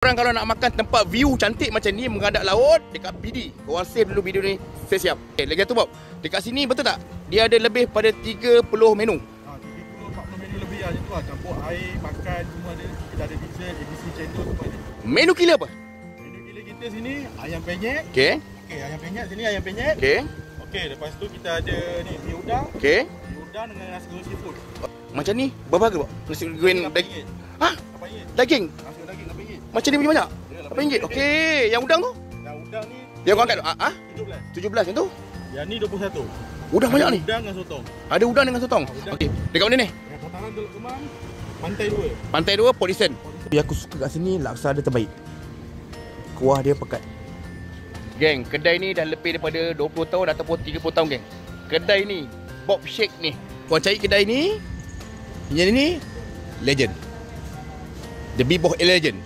Orang kalau nak makan tempat view cantik macam ni menghadap laut dekat PD. Korang save dulu video ni. Saya siap. Lagi satu Bob. Dekat sini betul tak? Dia ada lebih pada 30 menu. 30-40 menu lebih macam tu lah. Campur air, makan semua ada. Kita ada dessert, ABC cendol semua ada. Menu gila apa? Menu gila kita sini ayam penyet. Okey. Okey, ayam penyet sini ayam penyet. Okey. Okey, lepas tu kita ada ni mi udang. Okey. Mi udang dengan nasi goreng seafood. Macam ni berapa harga Bob? Nasi goreng daging. Ha? RM8. Daging. Nasi goreng daging RM8. Macam ni punya banyak? RM8. Okey. Yang udang tu? Yang udang ni Yang kau angkat tu? 17. 17 yang tu? Yang ni 21. Udang banyak ni. Udang dengan sotong. Ada udang dengan sotong. Udang. Okey. Dekat mana ni? Yang Kotaran Teluk Kemang, Pantai 2. Pantai 2 Polisen. Yang aku suka kat sini laksa dia terbaik. Kuah dia pekat. Geng, kedai ni dah lebih daripada 20 tahun ataupun 30 tahun geng. Kedai ni Bob Shake ni. Korang cari kedai ni. Yang ni legend. The Big Boss Legend.